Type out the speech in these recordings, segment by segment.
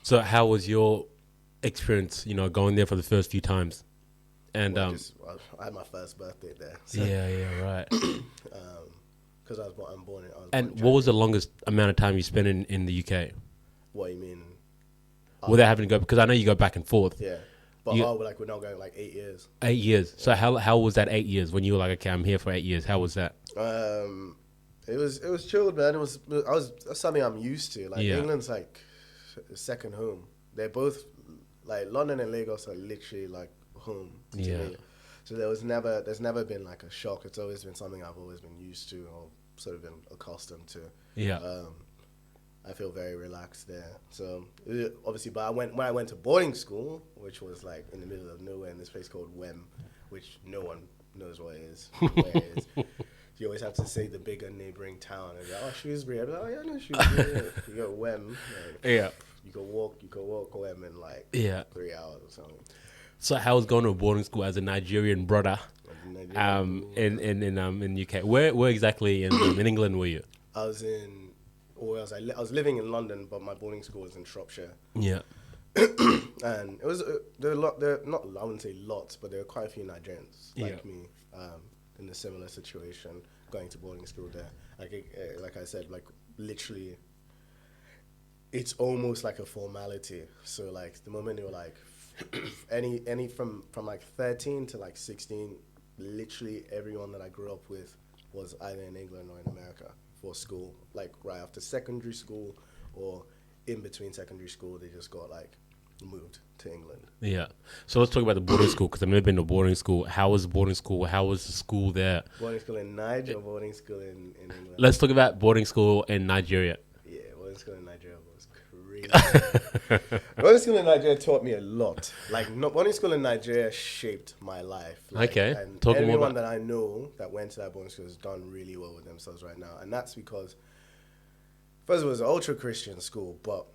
So how was your experience, going there for the first few times? And I had my first birthday there, so yeah, right. because I was born in And what was January. the longest amount of time you spent in the UK What you mean? without having to go? Because I know you go back and forth. Yeah, but You like we're not going like 8 years. 8 years. So Yeah. how was that 8 years when you were like, okay, I'm here for 8 years? How was that? Um, it was chilled, man. That's something I'm used to. Like Yeah, England's like a second home. They're both like London and Lagos are literally like home to yeah, me. So there's never been like a shock. It's always been something I've always been used to or sort of been accustomed to. yeah, Um, I feel very relaxed there. So obviously, but when I went to boarding school, which was like in the middle of nowhere in this place called Wem, which no one knows what it is. Where it is. You always have to say the bigger neighboring town. And like, oh, Shrewsbury. I'd be like, oh yeah, no Shrewsbury. Yeah. You go Wem, like, yeah, you can walk Wem in like yeah. 3 hours or something. So how was going to a boarding school as a Nigerian brother? Like, Nigeria, In UK, where exactly in England were you? I was in, or else I was living in London, but my boarding school was in Shropshire. Yeah, And it was there were a lot there not I wouldn't say lots, but there were quite a few Nigerians yeah, like me in a similar situation going to boarding school there. Like I said, like literally, it's almost like a formality. So like the moment you're like any from like 13 to like 16, literally everyone that I grew up with was either in England or in America for school. Like right after secondary school or in between secondary school, they just got like moved to England. yeah. So let's talk about the boarding school because I've never been to boarding school. How was boarding school? How was the school there? Boarding school in Niger or boarding school in England? Let's talk about boarding school in Nigeria. Yeah, boarding school in Nigeria was crazy. Boarding school in Nigeria taught me a lot. Like, no, boarding school in Nigeria shaped my life. Like, Okay, and talk more everyone about. that I know that went to that boarding school has done really well with themselves right now. And that's because, first of all, it was an ultra Christian school, but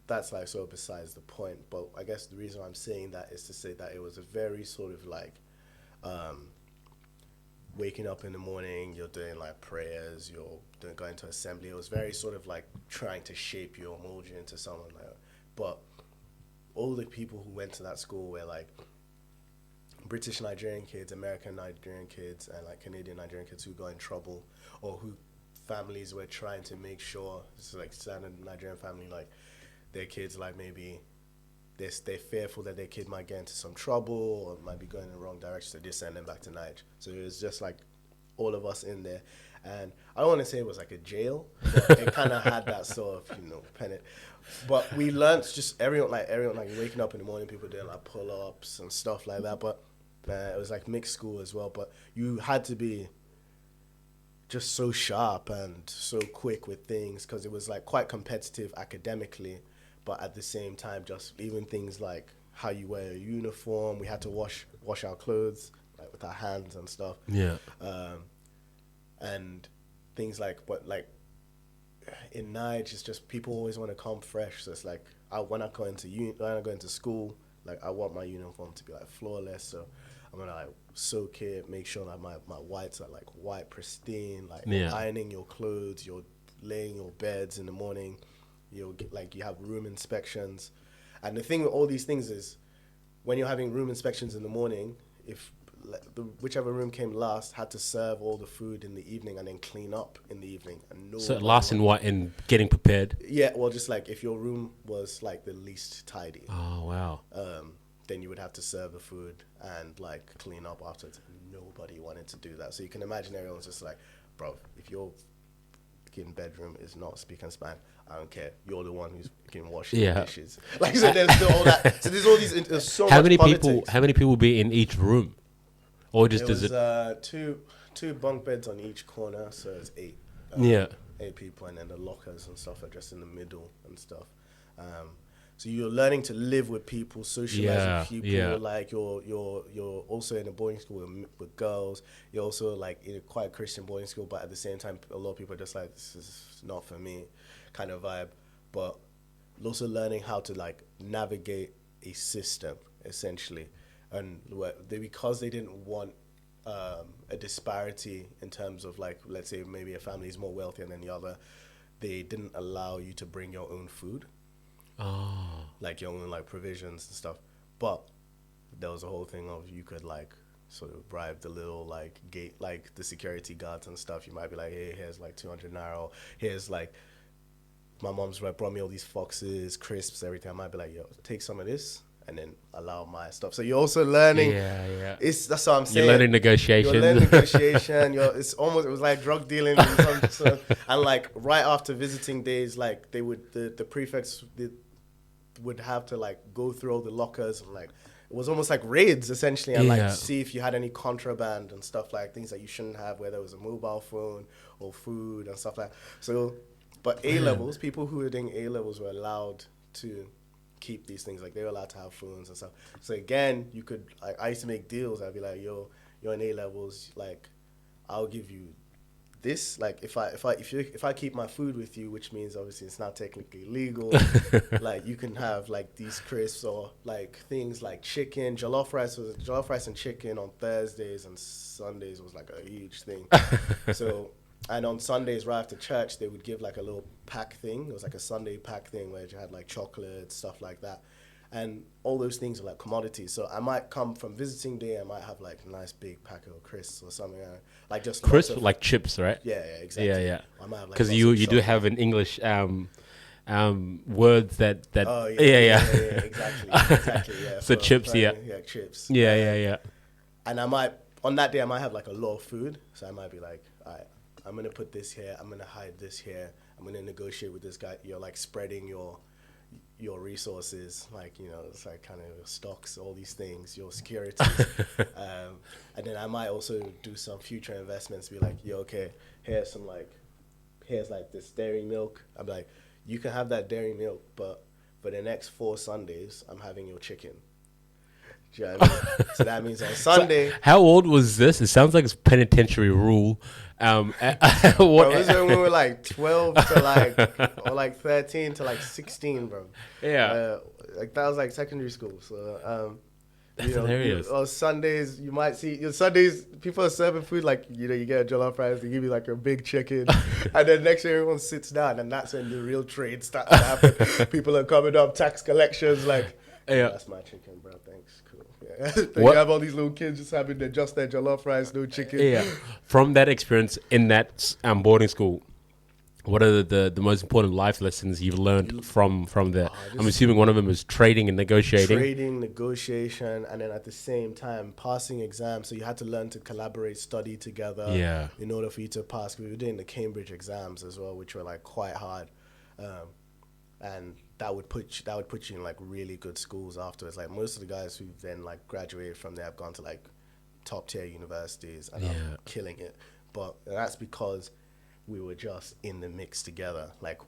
that's like sort of besides the point. But I guess the reason I'm saying that is to say that it was a very sort of like, um, waking up in the morning, you're doing like prayers, going to assembly. It was very sort of like trying to shape you or mold you into someone like that. But all the people who went to that school were like British Nigerian kids, American Nigerian kids, and like Canadian Nigerian kids who got in trouble or who families were trying to make sure, it's like standard Nigerian family, like their kids like maybe they're fearful that their kid might get into some trouble or might be going in the wrong direction, so they send them back to Niger. So it was just like all of us in there. And I don't want to say it was like a jail, but it kind of had that sort of, pennant. But we learned just everyone, like waking up in the morning, people doing like pull-ups and stuff like that. But it was like mixed school as well. But you had to be just so sharp and so quick with things because it was like quite competitive academically, but at the same time, just even things like how you wear a uniform. We had to wash our clothes like with our hands and stuff, Yeah, and things like. But like in Niger, it's just people always want to come fresh. So it's like when I when I go into school, like I want my uniform to be like flawless. So I'm gonna like soak it, make sure that my whites are like white, pristine. Like you're yeah. ironing your clothes, you're laying your beds in the morning. You'll get like you have room inspections, and the thing with all these things is when you're having room inspections in the morning, if whichever room came last had to serve all the food in the evening and then clean up in the evening, and So nobody last in wanted. what in getting prepared. Yeah, well, just like if your room was like the least tidy, Oh wow. then you would have to serve the food and like clean up afterwards. Nobody wanted to do that, so you can imagine everyone's just like, bro, if your fucking bedroom is not speak and span, I don't care. You're the one who's fucking washing the Yeah. dishes. Like so, there's still all that. So there's all these. There's so How much many politics. people? How many people will be in each room, or just There does was it? two bunk beds on each corner, so it's eight. Yeah. 8 people, and then the lockers and stuff are just in the middle and stuff. So you're learning to live with people, socialize Yeah, with people. yeah. Like you're also in a boarding school with girls. You're also like in a quite Christian boarding school, but at the same time, a lot of people are just like, this is not for me, kind of vibe. But also learning how to like navigate a system essentially, and because they didn't want a disparity in terms of like, let's say maybe a family is more wealthy than the other, they didn't allow you to bring your own food. Oh. like your own like provisions and stuff. But there was a whole thing of you could like sort of bribe the little like gate, like the security guards and stuff. You might be like, hey, here's like 200 naira. Here's like my mom's like brought me all these foxes, crisps, everything. I might be like, yo, take some of this and then allow my stuff. So you're also learning. Yeah, yeah. That's what I'm saying. You're learning negotiation. You're learning negotiation. It was like drug dealing. And like right after visiting days, like the prefects would have to like go through all the lockers and like, it was almost like raids essentially, and like see if you had any contraband and stuff, like things that you shouldn't have, whether it was a mobile phone or food and stuff like that. So, but A levels, people who were doing A levels were allowed to keep these things, like they were allowed to have phones and stuff. So again, you could, like, I used to make deals. I'd be like, yo, you're in A levels, like I'll give you this, like if I keep my food with you, which means obviously it's not technically legal, like you can have like these crisps or like things like chicken, jollof rice and chicken on Thursdays, and Sundays was like a huge thing. So, and on Sundays right after church, they would give like a little pack thing. It was like a Sunday pack thing where you had like chocolate, stuff like that. And all those things are like commodities. So I might come from visiting day, I might have like a nice big packet of crisps or something, like just crisps, like chips, right? Yeah, exactly. Yeah. I might have like because you do have an English words that oh yeah, exactly, yeah. So chips, yeah, chips, yeah. And I might, on that day, I might have like a lot of food, so I might be like, all right, I'm gonna put this here, I'm gonna hide this here, I'm gonna negotiate with this guy. You're like spreading your resources, like, you know, it's like kind of stocks, all these things, your securities. And then I might also do some future investments, be like, yo, okay, here's like this dairy milk. I'm like, you can have that dairy milk, but for the next 4 Sundays, I'm having your chicken. Do you know what I mean? So that means on Sunday. So how old was this? It sounds like it's penitentiary rule. Bro, it was when we were like 12 to like, or like 13 to like 16, bro. Yeah. Like that was like secondary school. So, That's hilarious. On Sundays, you might see, Sundays, people are serving food, like, you know, you get a jollof rice, they give you like a big chicken, and then next year everyone sits down, and that's when the real trade starts to happen. People are coming up, tax collections, like, Yeah. that's my chicken, bro, thanks, cool. Yeah. Then you have all these little kids just having their jollof rice, no chicken. Yeah. From that experience in that boarding school, what are the most important life lessons you've learned from there? I'm assuming one of them is trading and negotiating. Trading, negotiation, and then at the same time passing exams. So you had to learn to collaborate, study together. Yeah. In order for you to pass. We were doing the Cambridge exams as well, which were like quite hard, and that would put you in like really good schools afterwards. Like most of the guys who then like graduated from there have gone to like top tier universities and are killing it. But that's because we were just in the mix together, like,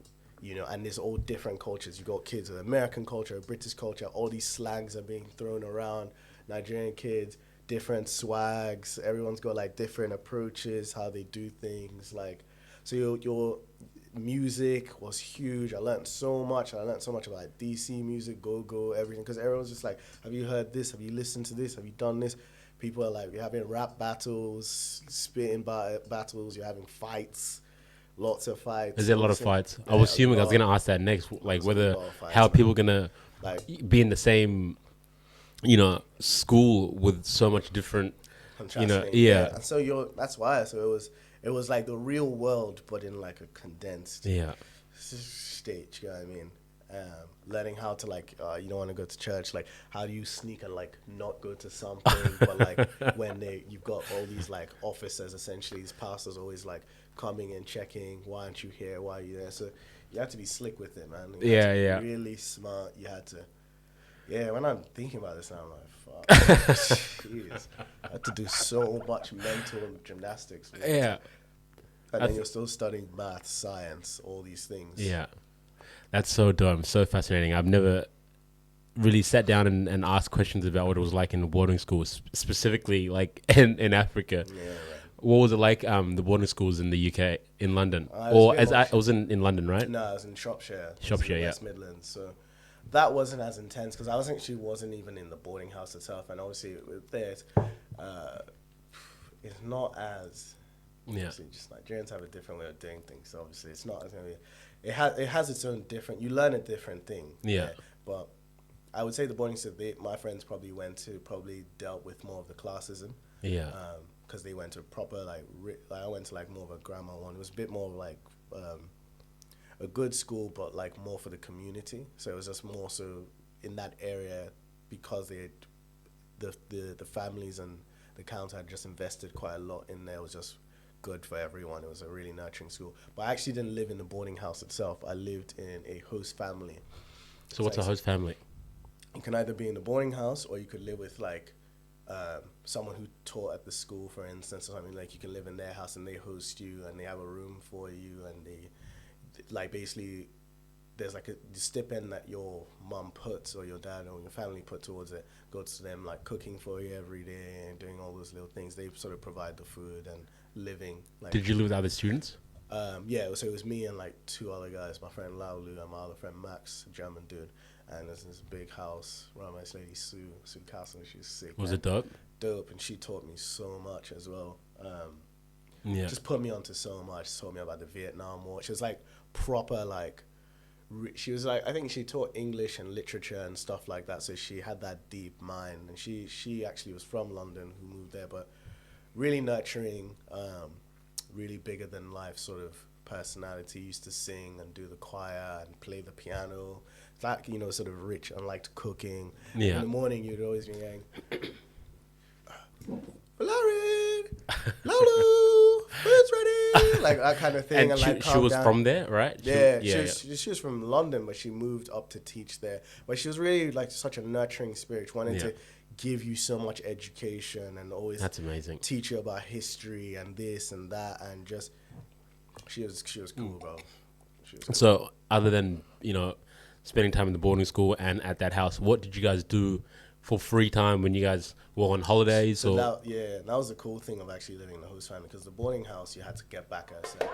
you know, and there's all different cultures. You got kids with American culture, British culture, all these slangs are being thrown around, Nigerian kids, different swags, everyone's got like different approaches, how they do things, like, so your music was huge. I learned so much about like DC music, go-go, everything, because everyone's just like, have you heard this? Have you listened to this? Have you done this? People are like, you're having rap battles, spitting battles, you're having fights. Lots of fights. Is there a lot of fights? Yeah, I was assuming I was going to ask that next, like whether how people going to like be in the same, you know, school with so much different, you know, yeah. And so that's why. So it was like the real world, but in like a condensed stage. You know what I mean? Learning how to like, you don't want to go to church. Like, how do you sneak and like not go to something? But like when you've got all these like officers, essentially, these pastors always like coming and checking, why aren't you here? Why are you there? So you have to be slick with it, man. You had to be really smart. You had to. Yeah, when I'm thinking about this now, I'm like, fuck. Jeez. I had to do so much mental gymnastics. Man. Yeah. And then you're still studying math, science, all these things. Yeah. That's so dumb, so fascinating. I've never really sat down and asked questions about what it was like in a boarding school, specifically like in Africa. Yeah, right. What was it like, the boarding schools in the UK, in London? I was in London, right? No, I was in Shropshire. Shropshire, West Midlands. So that wasn't as intense because I wasn't even in the boarding house itself. And obviously with this, it's not as Yeah. Obviously, just Nigerians have a different way of doing things. So obviously, it's not. It has its own different. You learn a different thing. Yeah. But I would say the boarding school, my friends probably dealt with more of the classism. Yeah. Because they went to proper I went to more of a grammar one. It was a bit more a good school, but more for the community. So it was just more so in that area because the families and the county had just invested quite a lot in there. It was just good for everyone. It was a really nurturing school. But I actually didn't live in the boarding house itself. I lived in a host family. So what's a host family? You can either be in the boarding house or you could live with someone who taught at the school, for instance, or something. You can live in their house and they host you and they have a room for you, and they basically there's a stipend that your mum puts or your dad or your family put towards it goes to them, cooking for you every day and doing all those little things. They sort of provide the food and living. Did you live with other students? Yeah, so it was me and two other guys, my friend Laulu and my other friend Max, a German dude. And there's this big house run by this lady Sue Castle. She's sick. Was it dope? Dope, and she taught me so much as well. Yeah. Just put me onto so much. She taught me about the Vietnam War. She was proper she was I think she taught English and literature and stuff like that. So she had that deep mind, and she actually was from London, who moved there, but really nurturing, really bigger than life sort of personality. Used to sing and do the choir and play the piano. Sort of rich and liked cooking. Yeah. In the morning, you'd always be going, Valerian, Lolo, food's ready, that kind of thing. And she was from there, right? She was from London, but she moved up to teach there. But she was really such a nurturing spirit. She wanted to give you so much education and always that's amazing. Teach you about history and this and that, and just she was cool, bro. Cool. So other than spending time in the boarding school and at that house, what did you guys do for free time when you guys were on holidays? That was the cool thing of actually living in the host family, because the boarding house you had to get back at a certain